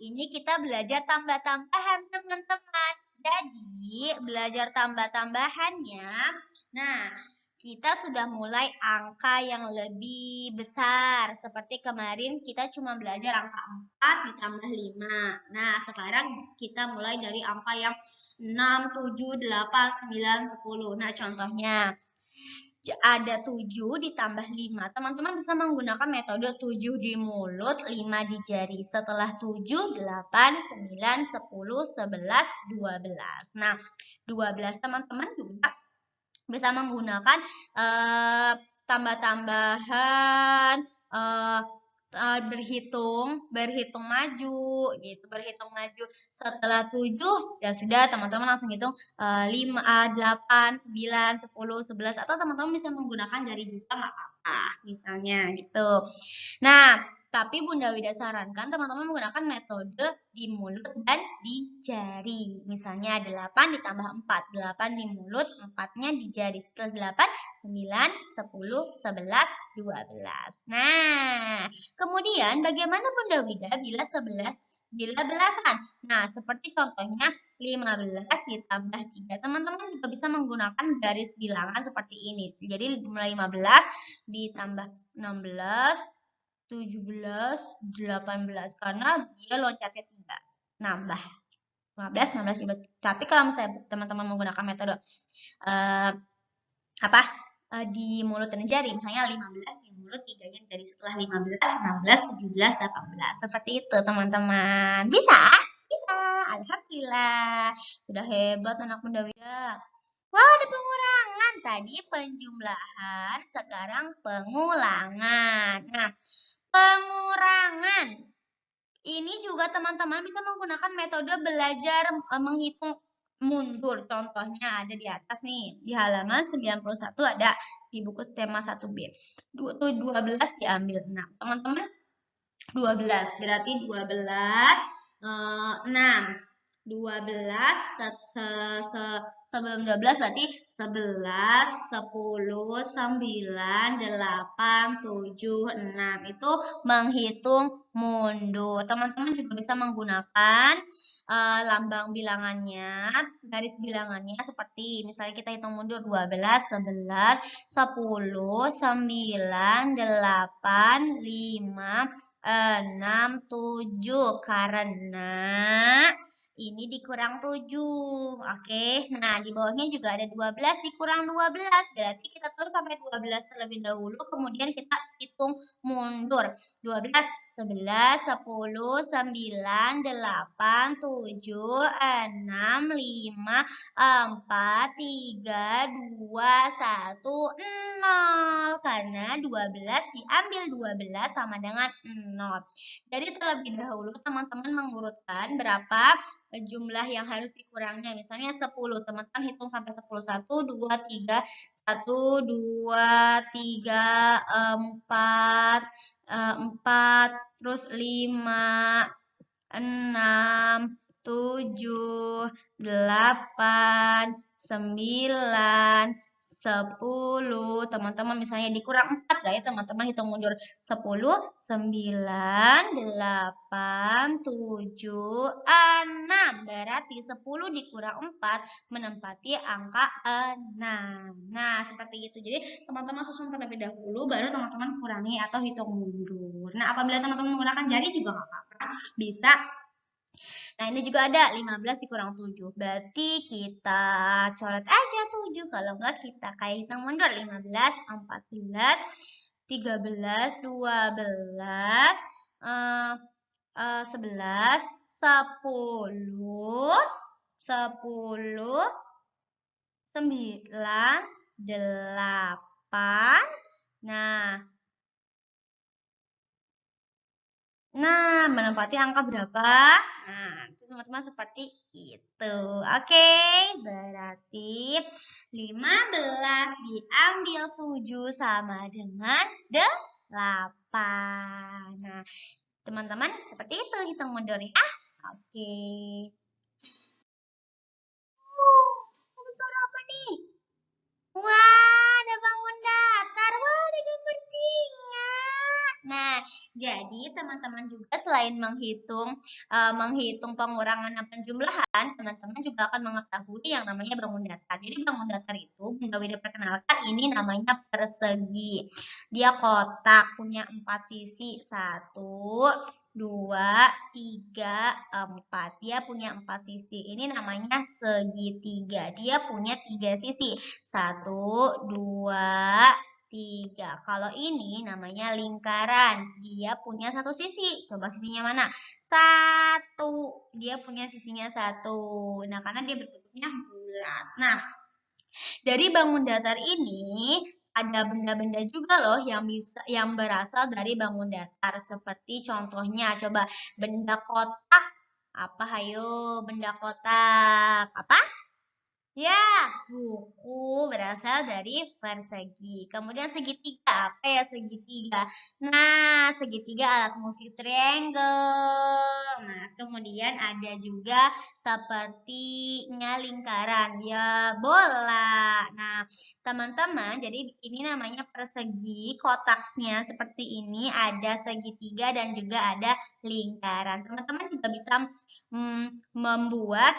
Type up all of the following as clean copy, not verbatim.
ini kita belajar tambah-tambahan, teman-teman. Jadi, belajar tambah-tambahannya. Nah, kita sudah mulai angka yang lebih besar. Seperti kemarin kita cuma belajar angka 4 ditambah 5. Nah, sekarang kita mulai dari angka yang 6, 7, 8, 9, 10. Nah, contohnya ada 7 ditambah 5. Teman-teman bisa menggunakan metode 7 di mulut, 5 di jari. Setelah 7, 8, 9, 10, 11, 12. Nah, 12 teman-teman juga bisa menggunakan tambah-tambahan, berhitung maju gitu, berhitung maju. Setelah 7 ya sudah teman-teman langsung hitung 5, 8, 9, 10, 11 atau teman-teman bisa menggunakan jari juga nggak apa-apa misalnya gitu. Nah, tapi Bunda Wida sarankan teman-teman menggunakan metode di mulut dan di jari. Misalnya 8 ditambah 4. 8 di mulut, 4-nya di jari. Setelah 8, 9, 10, 11, 12. Nah, kemudian bagaimana Bunda Wida bila 11 bila belasan? Nah, seperti contohnya 15 ditambah 3. Teman-teman juga bisa menggunakan garis bilangan seperti ini. Jadi mulai 15 ditambah 16, 17, 18 karena dia loncatnya 3. Nambah 15, 16, 17. Tapi kalau misalnya teman-teman menggunakan metode di mulut dan jari, misalnya 15 di mulut, 3-nya jari. Setelah 15, 16, 17, 18. Seperti itu, teman-teman. Bisa? Bisa. Alhamdulillah. Sudah hebat anak Bunda Wida. Wah, ada pengurangan. Tadi penjumlahan, sekarang pengulangan. Nah, pengurangan. Ini juga teman-teman bisa menggunakan metode belajar menghitung mundur. Contohnya ada di atas nih. Di halaman 91 ada di buku tema 1B. 12 diambil. Nah, teman-teman 12. Berarti 12, 6. 12 sebelum 12 berarti 11, 10, 9, 8, 7, 6. Itu menghitung mundur. Teman-teman juga bisa menggunakan lambang bilangannya, garis bilangannya seperti misalnya kita hitung mundur 12, 11, 10, 9, 8, 5, 6, 7 karena ini dikurang 7. Oke. Nah, di bawahnya juga ada 12 dikurang 12. Berarti kita terus sampai 12 terlebih dahulu. Kemudian kita hitung mundur. 12, 11, 10, 9, 8, 7, 6, 5, 4, 3, 2, 1, 0. Karena 12 diambil 12 sama dengan 0. Jadi terlebih dahulu teman-teman mengurutkan berapa jumlah yang harus dikurangnya. Misalnya 10. Teman-teman hitung sampai 10. 1, 2, 3. 1, 2, 3, 4, 4, terus 5, 6, 7, 8, 9, 10. Teman-teman misalnya dikurang 4, berarti teman-teman hitung mundur 10, 9, 8, 7, 6. Berarti 10 dikurang 4 menempati angka 6. Nah, seperti itu. Jadi teman-teman susun terlebih dahulu, baru teman-teman kurangi atau hitung mundur. Nah, apabila teman-teman menggunakan jari juga nggak apa-apa. Bisa. Nah, ini juga ada 15 dikurang 7. Berarti kita coret aja 7. Kalau enggak kita kayak hitung mundur. 15, 14, 13, 12, 11, 10, 10, 9, 8. Nah, menempati angka berapa? Nah, itu teman-teman seperti itu. Oke, berarti 15 diambil 7 sama dengan 8. Nah, teman-teman seperti itu hitung mundur ya. Oke. Ada suara apa nih? Wah, ada bangun datar. Wah, ada gambar singa. Nah, jadi teman-teman juga selain menghitung pengurangan dan penjumlahan, teman-teman juga akan mengetahui yang namanya bangun datar. Jadi bangun datar itu, Bunda Wida perkenalkan, ini namanya persegi. Dia kotak, punya 4 sisi. 1, 2, 3, 4. Dia punya 4 sisi. Ini namanya segitiga. Dia punya 3 sisi. 1, 2, 3. Kalau ini namanya lingkaran. Dia punya 1 sisi. Coba sisinya mana? 1. Dia punya sisinya 1. Nah, karena dia bentuknya bulat. Nah, dari bangun datar ini ada benda-benda juga loh yang berasal dari bangun datar. Seperti contohnya, coba benda kotak. Apa hayo benda kotak? Apa? Ya, buku berasal dari persegi. Kemudian segitiga, apa ya segitiga? Nah, segitiga alat musik triangle. Nah, kemudian ada juga sepertinya lingkaran, ya bola. Nah, teman-teman, jadi ini namanya persegi, kotaknya seperti ini, ada segitiga dan juga ada lingkaran. Teman-teman juga bisa membuat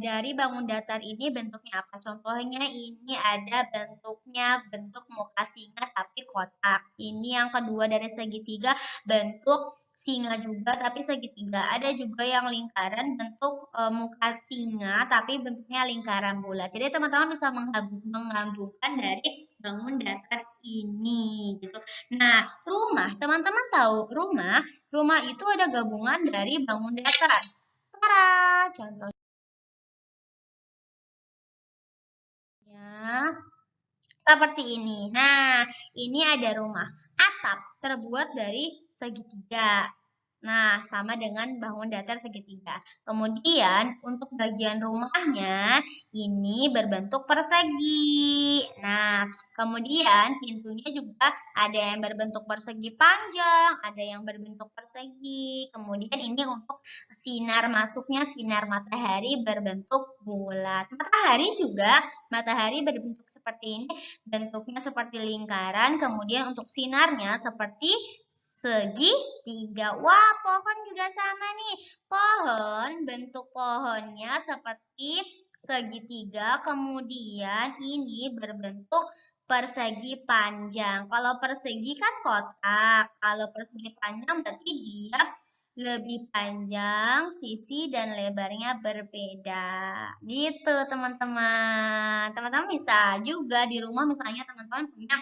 dari bangun datar ini bentuknya apa? Contohnya ini ada bentuk muka singa tapi kotak. Ini yang kedua dari segitiga bentuk singa juga tapi segitiga. Ada juga yang lingkaran bentuk muka singa tapi bentuknya lingkaran bulat. Jadi teman-teman bisa menggabungkan dari bangun datar ini gitu. Nah, rumah, teman-teman tahu rumah itu ada gabungan dari bangun datar. Contohnya seperti ini. Nah, ini ada rumah. Atap terbuat dari segitiga. Nah, sama dengan bangun datar segitiga. Kemudian, untuk bagian rumahnya, ini berbentuk persegi. Nah, kemudian pintunya juga ada yang berbentuk persegi panjang, ada yang berbentuk persegi. Kemudian ini untuk sinar masuknya, sinar matahari berbentuk bulat. Matahari berbentuk seperti ini, bentuknya seperti lingkaran, kemudian untuk sinarnya seperti segitiga. Wah, pohon juga sama nih. Bentuk pohonnya seperti segitiga, kemudian ini berbentuk persegi panjang. Kalau persegi kan kotak, kalau persegi panjang berarti dia lebih panjang, sisi dan lebarnya berbeda. Gitu, teman-teman. Teman-teman bisa juga di rumah misalnya teman-teman punya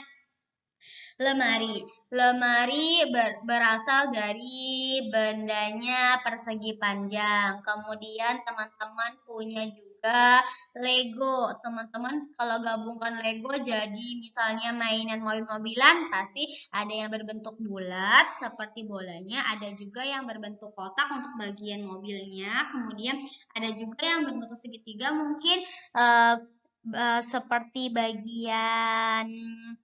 lemari. Lemari berasal dari bendanya persegi panjang. Kemudian teman-teman punya juga Lego. Teman-teman kalau gabungkan Lego jadi misalnya mainan mobil-mobilan pasti ada yang berbentuk bulat seperti bolanya, ada juga yang berbentuk kotak untuk bagian mobilnya. Kemudian ada juga yang berbentuk segitiga mungkin seperti bagian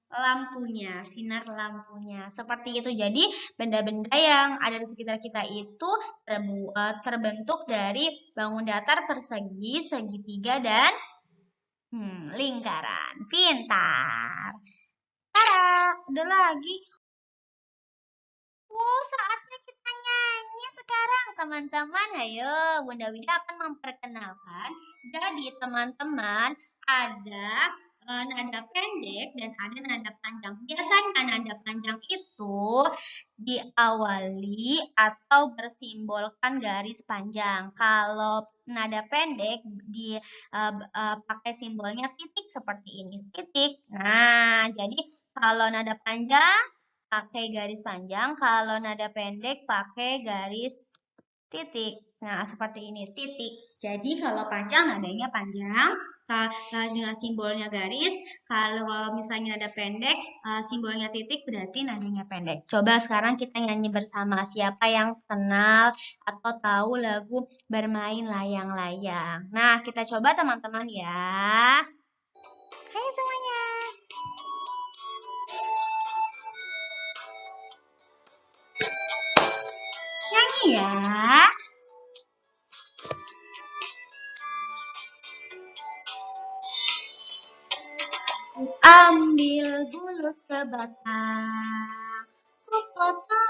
lampunya, sinar lampunya. Seperti itu. Jadi, benda-benda yang ada di sekitar kita itu terbentuk dari bangun datar, persegi, segitiga, dan lingkaran. Pintar. Tarak, udah lagi. Saatnya kita nyanyi sekarang, teman-teman. Ayo, Bunda Wida akan memperkenalkan. Jadi, teman-teman, ada nada pendek dan ada nada panjang. Biasanya nada panjang itu diawali atau bersimbolkan garis panjang. Kalau nada pendek pakai simbolnya titik seperti ini, titik. Nah, jadi kalau nada panjang pakai garis panjang, kalau nada pendek pakai garis titik. Nah, seperti ini, titik. Jadi, kalau panjang nadanya panjang, dengan simbolnya garis. Kalau misalnya nada pendek, simbolnya titik berarti nadanya pendek. Coba sekarang kita nyanyi bersama. Siapa yang kenal atau tahu lagu Bermain Layang-Layang. Nah, kita coba teman-teman ya. Hai semuanya. Nyanyi ya. Ambil bulu sebatang, ku potong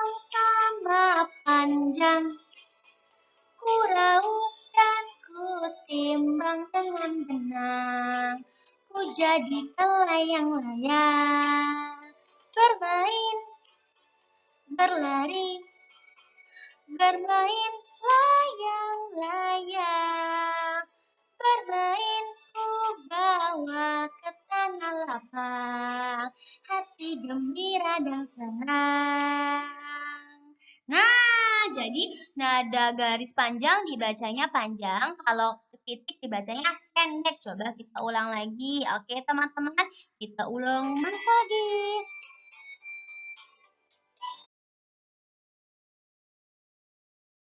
jadikan layang-layang, bermain, berlari, bermain layang-layang, bermain ku bawa ke tanah lapang, hati gembira dan senang. Nah, jadi nada garis panjang dibacanya panjang, kalau titik dibacanya pendek. Coba kita ulang lagi. Oke, teman-teman, kita ulang lagi.